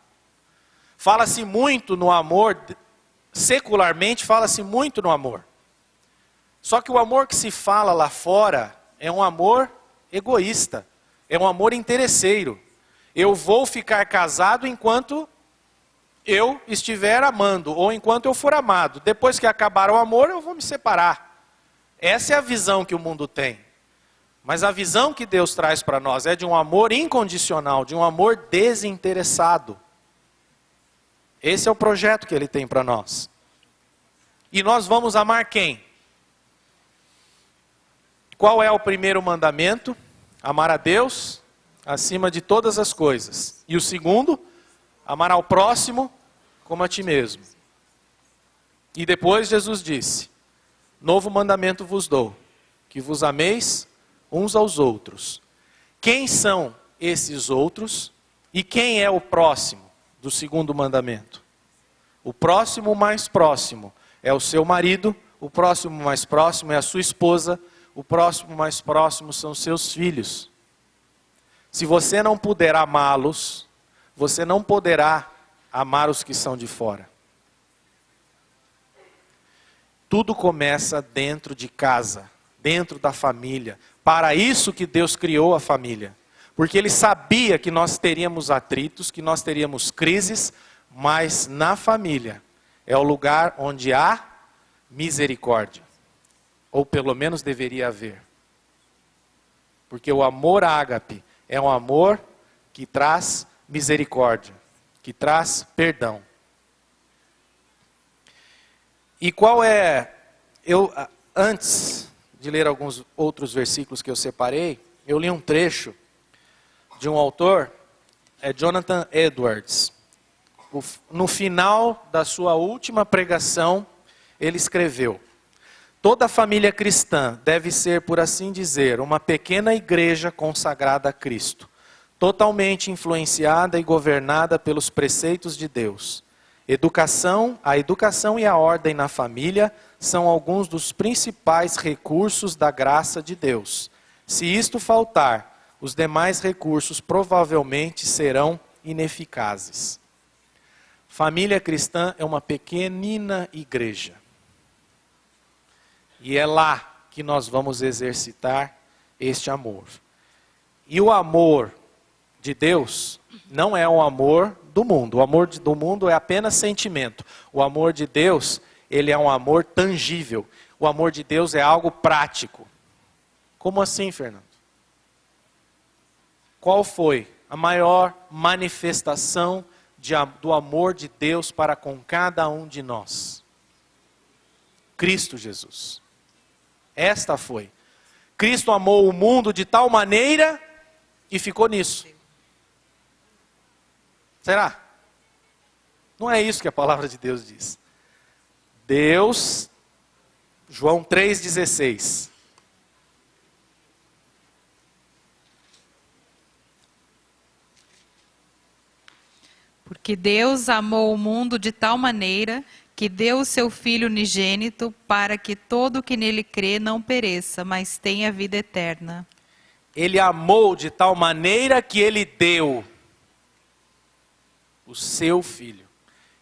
Speaker 1: Fala-se muito no amor, secularmente fala-se muito no amor. Só que o amor que se fala lá fora é um amor egoísta, é um amor interesseiro. Eu vou ficar casado enquanto eu estiver amando, ou enquanto eu for amado. Depois que acabar o amor, eu vou me separar. Essa é a visão que o mundo tem. Mas a visão que Deus traz para nós é de um amor incondicional, de um amor desinteressado. Esse é o projeto que Ele tem para nós. E nós vamos amar quem? Qual é o primeiro mandamento? Amar a Deus acima de todas as coisas. E o segundo? Amar ao próximo como a ti mesmo. E depois Jesus disse, novo mandamento vos dou, que vos ameis uns aos outros. Quem são esses outros? E quem é o próximo do segundo mandamento? O próximo mais próximo é o seu marido, o próximo mais próximo é a sua esposa, o próximo mais próximo são seus filhos. Se você não puder amá-los, você não poderá amar os que são de fora. Tudo começa dentro de casa, dentro da família. Para isso que Deus criou a família. Porque Ele sabia que nós teríamos atritos, que nós teríamos crises, mas na família é o lugar onde há misericórdia. Ou pelo menos deveria haver. Porque o amor ágape é um amor que traz misericórdia, que traz perdão. E qual é... Antes de ler alguns outros versículos que eu separei, eu li um trecho de um autor, Jonathan Edwards. No final da sua última pregação, ele escreveu: toda família cristã deve ser, por assim dizer, uma pequena igreja consagrada a Cristo, totalmente influenciada e governada pelos preceitos de Deus. A educação e a ordem na família são alguns dos principais recursos da graça de Deus. Se isto faltar, os demais recursos provavelmente serão ineficazes. Família cristã é uma pequenina igreja. E é lá que nós vamos exercitar este amor. E o amor de Deus não é o amor do mundo. O amor do mundo é apenas sentimento. O amor de Deus, ele é um amor tangível. O amor de Deus é algo prático. Como assim, Fernando? Qual foi a maior manifestação do amor de Deus para com cada um de nós? Cristo Jesus. Esta foi. Cristo amou o mundo de tal maneira e ficou nisso. Será? Não é isso que a palavra de Deus diz. Deus, João 3,16.
Speaker 2: Porque Deus amou o mundo de tal maneira que deu o seu Filho unigênito para que todo o que nele crê não pereça, mas tenha vida eterna.
Speaker 1: Ele amou de tal maneira que ele deu o seu Filho.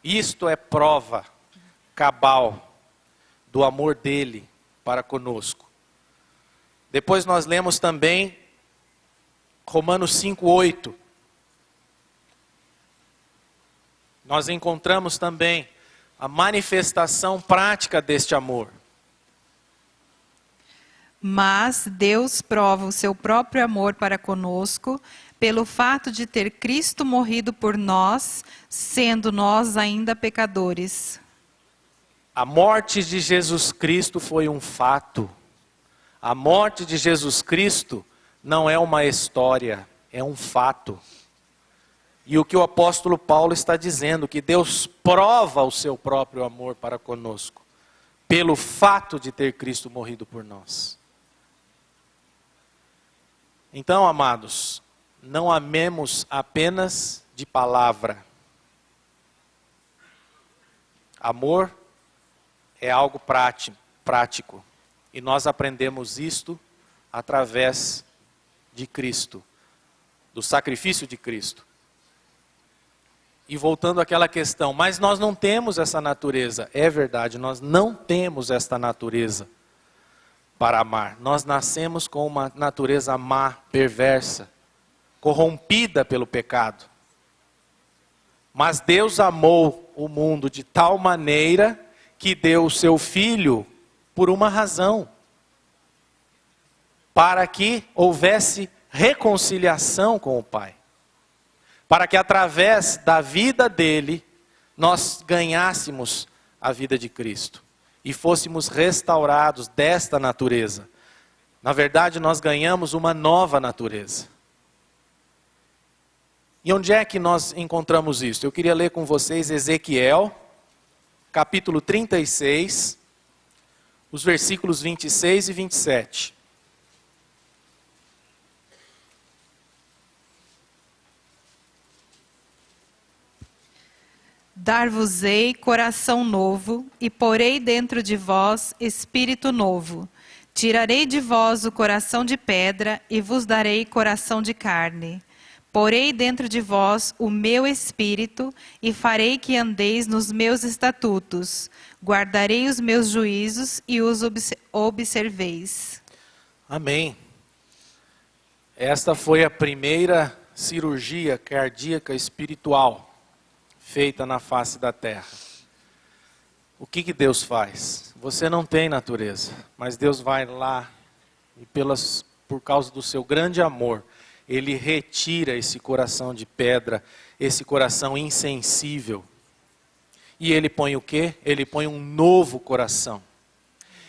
Speaker 1: Isto é prova cabal do amor dele para conosco. Depois nós lemos também Romanos 5,8. Nós encontramos também a manifestação prática deste amor.
Speaker 2: Mas Deus prova o seu próprio amor para conosco, pelo fato de ter Cristo morrido por nós, sendo nós ainda pecadores.
Speaker 1: A morte de Jesus Cristo foi um fato. A morte de Jesus Cristo não é uma história, é um fato. E o que o apóstolo Paulo está dizendo, que Deus prova o seu próprio amor para conosco, pelo fato de ter Cristo morrido por nós. Então, amados, não amemos apenas de palavra. Amor é algo prático. E nós aprendemos isto através de Cristo, do sacrifício de Cristo. E voltando àquela questão, mas nós não temos essa natureza. É verdade, nós não temos esta natureza para amar. Nós nascemos com uma natureza má, perversa, corrompida pelo pecado. Mas Deus amou o mundo de tal maneira que deu o seu Filho por uma razão. Para que houvesse reconciliação com o Pai. Para que através da vida dele, nós ganhássemos a vida de Cristo. E fôssemos restaurados desta natureza. Na verdade, nós ganhamos uma nova natureza. E onde é que nós encontramos isso? Eu queria ler com vocês Ezequiel, capítulo 36, os versículos 26 e 27.
Speaker 2: Dar-vos-ei coração novo, e porei dentro de vós espírito novo. Tirarei de vós o coração de pedra, e vos darei coração de carne. Porei dentro de vós o meu espírito, e farei que andeis nos meus estatutos. Guardarei os meus juízos, e os observeis.
Speaker 1: Amém. Esta foi a primeira cirurgia cardíaca espiritual feita na face da terra. O que Deus faz? Você não tem natureza, mas Deus vai lá e por causa do seu grande amor, Ele retira esse coração de pedra, esse coração insensível. E Ele põe o quê? Ele põe um novo coração.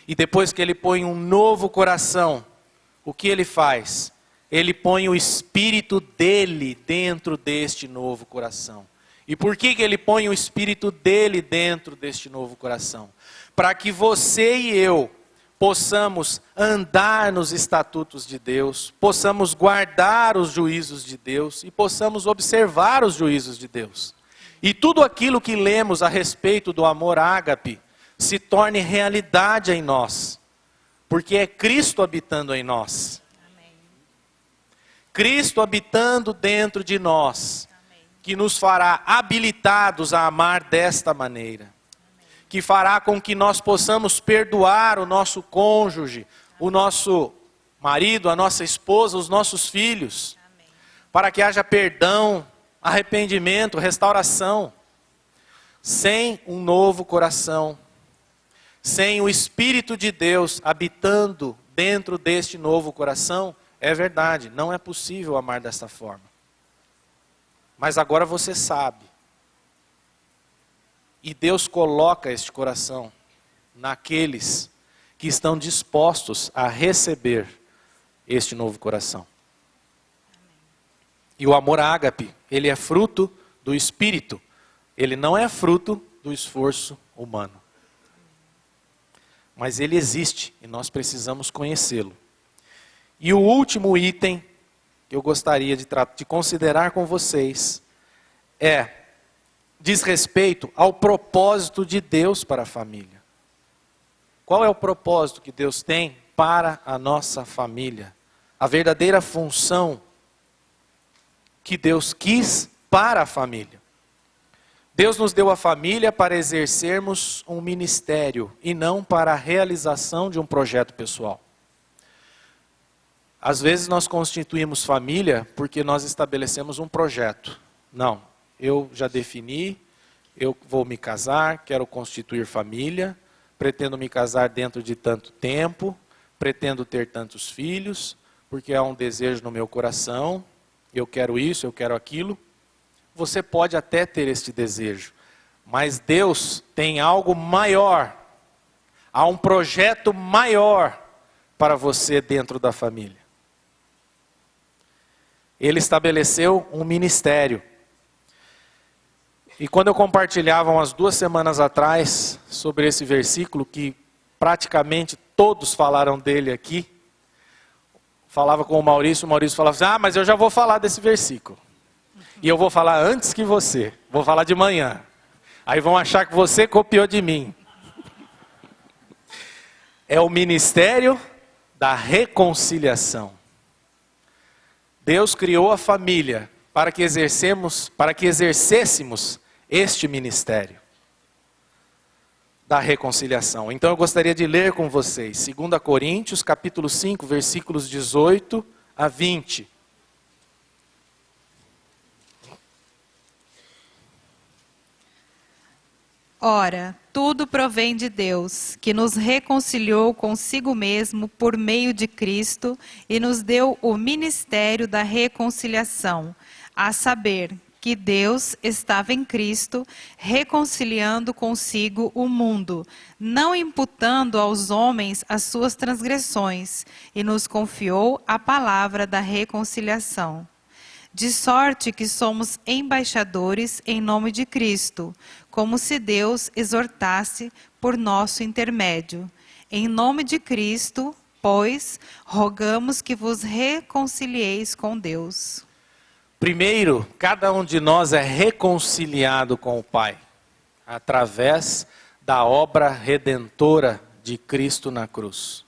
Speaker 1: E depois que Ele põe um novo coração, o que Ele faz? Ele põe o Espírito dele dentro deste novo coração. E por que Ele põe o Espírito dele dentro deste novo coração? Para que você e eu possamos andar nos estatutos de Deus, possamos guardar os juízos de Deus e possamos observar os juízos de Deus. E tudo aquilo que lemos a respeito do amor ágape se torne realidade em nós, porque é Cristo habitando em nós. Amém. Cristo habitando dentro de nós, que nos fará habilitados a amar desta maneira. Que fará com que nós possamos perdoar o nosso cônjuge, o nosso marido, a nossa esposa, os nossos filhos. Para que haja perdão, arrependimento, restauração. Sem um novo coração, sem o Espírito de Deus habitando dentro deste novo coração, é verdade, não é possível amar desta forma. Mas agora você sabe. E Deus coloca este coração naqueles que estão dispostos a receber este novo coração. E o amor ágape, ele é fruto do Espírito. Ele não é fruto do esforço humano. Mas ele existe e nós precisamos conhecê-lo. E o último item que eu gostaria de considerar com vocês diz respeito ao propósito de Deus para a família. Qual é o propósito que Deus tem para a nossa família? A verdadeira função que Deus quis para a família. Deus nos deu a família para exercermos um ministério e não para a realização de um projeto pessoal. Às vezes nós constituímos família porque nós estabelecemos um projeto. Não, eu já defini, eu vou me casar, quero constituir família, pretendo me casar dentro de tanto tempo, pretendo ter tantos filhos, porque há um desejo no meu coração, eu quero isso, eu quero aquilo. Você pode até ter este desejo, mas Deus tem algo maior, há um projeto maior para você dentro da família. Ele estabeleceu um ministério. E quando eu compartilhava umas 2 semanas atrás sobre esse versículo, que praticamente todos falaram dele aqui, falava com o Maurício falava assim, mas eu já vou falar desse versículo. E eu vou falar antes que você, vou falar de manhã. Aí vão achar que você copiou de mim. É o ministério da reconciliação. Deus criou a família para que exercêssemos este ministério da reconciliação. Então eu gostaria de ler com vocês 2 Coríntios, capítulo 5, versículos 18 a 20.
Speaker 2: Ora, tudo provém de Deus, que nos reconciliou consigo mesmo por meio de Cristo e nos deu o ministério da reconciliação, a saber, que Deus estava em Cristo, reconciliando consigo o mundo, não imputando aos homens as suas transgressões, e nos confiou a palavra da reconciliação. De sorte que somos embaixadores em nome de Cristo, como se Deus exortasse por nosso intermédio. Em nome de Cristo, pois, rogamos que vos reconcilieis com Deus.
Speaker 1: Primeiro, cada um de nós é reconciliado com o Pai, através da obra redentora de Cristo na cruz.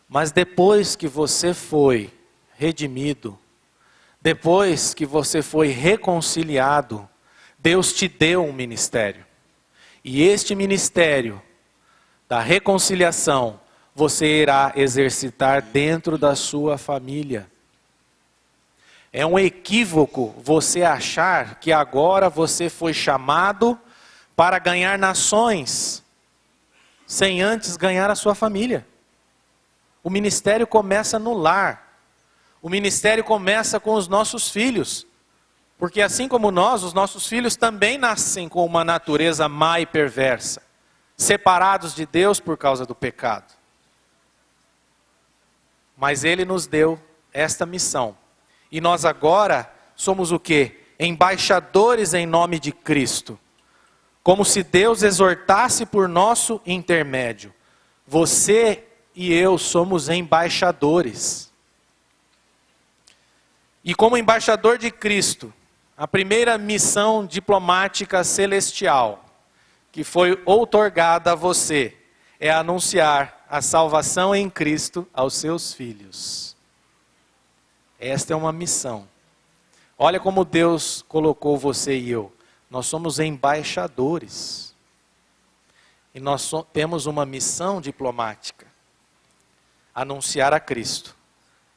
Speaker 1: Mas depois que você foi redimido, depois que você foi reconciliado, Deus te deu um ministério. E este ministério da reconciliação, você irá exercitar dentro da sua família. É um equívoco você achar que agora você foi chamado para ganhar nações, sem antes ganhar a sua família. O ministério começa no lar. O ministério começa com os nossos filhos. Porque assim como nós, os nossos filhos também nascem com uma natureza má e perversa, separados de Deus por causa do pecado. Mas Ele nos deu esta missão. E nós agora somos o quê? Embaixadores em nome de Cristo. Como se Deus exortasse por nosso intermédio. Você e eu somos embaixadores. E como embaixador de Cristo, a primeira missão diplomática celestial que foi outorgada a você é anunciar a salvação em Cristo aos seus filhos. Esta é uma missão. Olha como Deus colocou você e eu. Nós somos embaixadores. E nós temos uma missão diplomática. Anunciar a Cristo.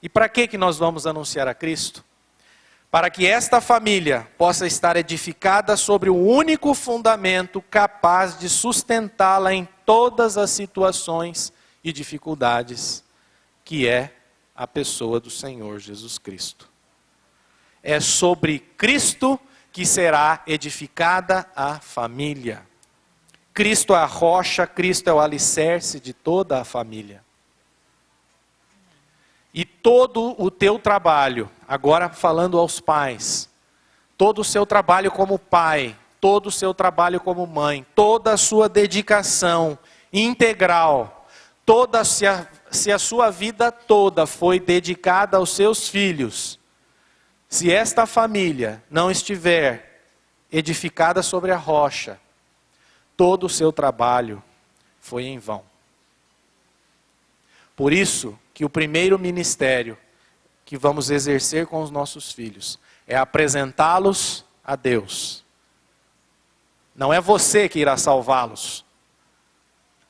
Speaker 1: E para que nós vamos anunciar a Cristo? Para que esta família possa estar edificada sobre o único fundamento capaz de sustentá-la em todas as situações e dificuldades, que é a pessoa do Senhor Jesus Cristo. É sobre Cristo que será edificada a família. Cristo é a rocha, Cristo é o alicerce de toda a família. E todo o teu trabalho, agora falando aos pais, todo o seu trabalho como pai, todo o seu trabalho como mãe, toda a sua dedicação integral, se a sua vida toda foi dedicada aos seus filhos, se esta família não estiver edificada sobre a rocha, todo o seu trabalho foi em vão. Por isso que o primeiro ministério que vamos exercer com os nossos filhos é apresentá-los a Deus. Não é você que irá salvá-los.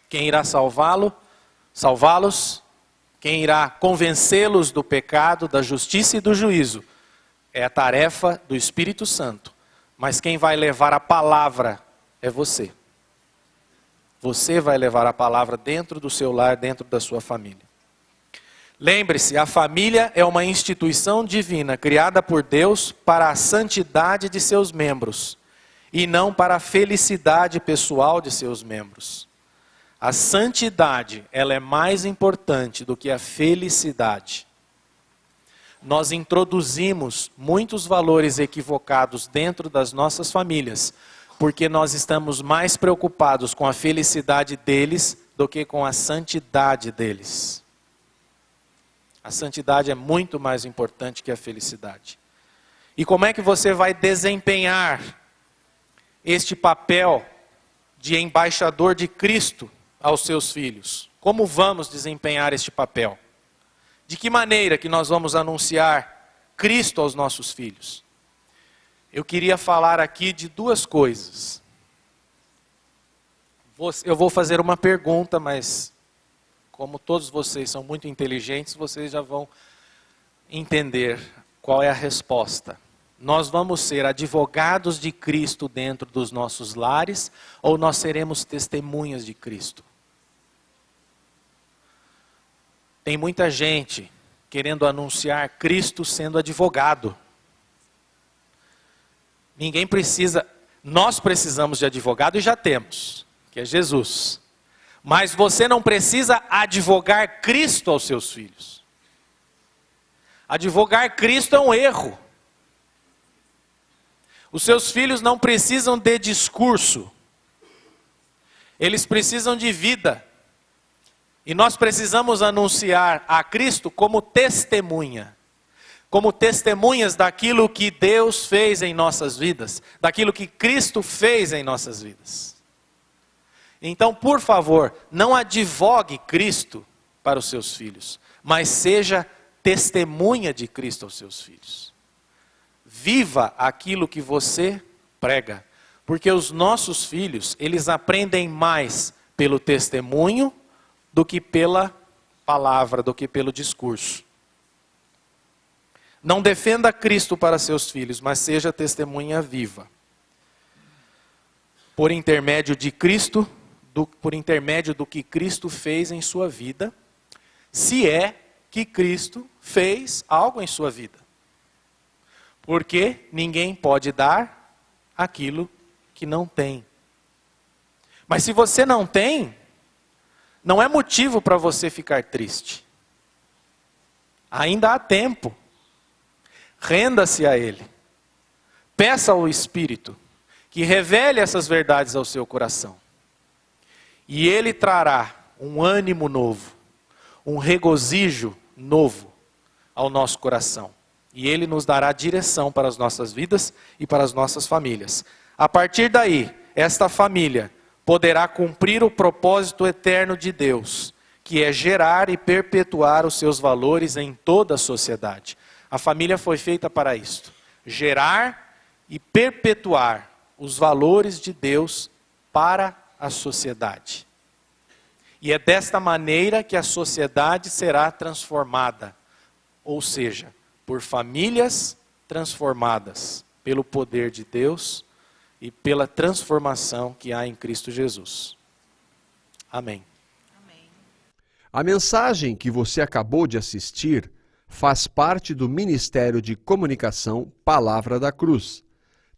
Speaker 1: Quem irá salvá-los, quem irá convencê-los do pecado, da justiça e do juízo, é a tarefa do Espírito Santo. Mas quem vai levar a palavra é você. Você vai levar a palavra dentro do seu lar, dentro da sua família. Lembre-se, a família é uma instituição divina criada por Deus para a santidade de seus membros e não para a felicidade pessoal de seus membros. A santidade, ela é mais importante do que a felicidade. Nós introduzimos muitos valores equivocados dentro das nossas famílias, porque nós estamos mais preocupados com a felicidade deles do que com a santidade deles. A santidade é muito mais importante que a felicidade. E como é que você vai desempenhar este papel de embaixador de Cristo aos seus filhos? Como vamos desempenhar este papel? De que maneira que nós vamos anunciar Cristo aos nossos filhos? Eu queria falar aqui de duas coisas. Eu vou fazer uma pergunta, mas como todos vocês são muito inteligentes, vocês já vão entender qual é a resposta. Nós vamos ser advogados de Cristo dentro dos nossos lares ou nós seremos testemunhas de Cristo? Tem muita gente querendo anunciar Cristo sendo advogado. Ninguém precisa, nós precisamos de advogado e já temos, que é Jesus. Mas você não precisa advogar Cristo aos seus filhos. Advogar Cristo é um erro. Os seus filhos não precisam de discurso. Eles precisam de vida. E nós precisamos anunciar a Cristo como testemunha. Como testemunhas daquilo que Deus fez em nossas vidas. Daquilo que Cristo fez em nossas vidas. Então, por favor, não advogue Cristo para os seus filhos, mas seja testemunha de Cristo aos seus filhos. Viva aquilo que você prega, porque os nossos filhos, eles aprendem mais pelo testemunho do que pela palavra, do que pelo discurso. Não defenda Cristo para seus filhos, mas seja testemunha viva. Por intermédio de Cristo, por intermédio do que Cristo fez em sua vida, se é que Cristo fez algo em sua vida. Porque ninguém pode dar aquilo que não tem. Mas se você não tem, não é motivo para você ficar triste. Ainda há tempo. Renda-se a Ele. Peça ao Espírito que revele essas verdades ao seu coração. E Ele trará um ânimo novo, um regozijo novo ao nosso coração. E Ele nos dará direção para as nossas vidas e para as nossas famílias. A partir daí, esta família poderá cumprir o propósito eterno de Deus, que é gerar e perpetuar os seus valores em toda a sociedade. A família foi feita para isto: gerar e perpetuar os valores de Deus para a sociedade. E é desta maneira que a sociedade será transformada, ou seja, por famílias transformadas pelo poder de Deus e pela transformação que há em Cristo Jesus. Amém.
Speaker 3: A mensagem que você acabou de assistir faz parte do Ministério de Comunicação Palavra da Cruz.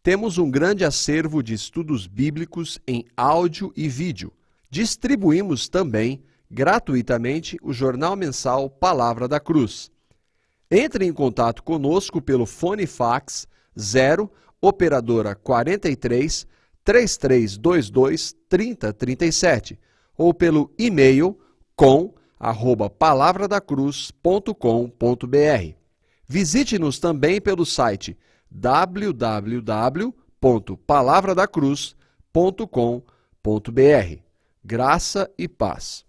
Speaker 3: Temos um grande acervo de estudos bíblicos em áudio e vídeo. Distribuímos também, gratuitamente, o jornal mensal Palavra da Cruz. Entre em contato conosco pelo fone fax 0 operadora 43 3322 3037 ou pelo e-mail com@palavradacruz.com.br. Visite-nos também pelo site www.palavradacruz.com.br. Graça e paz.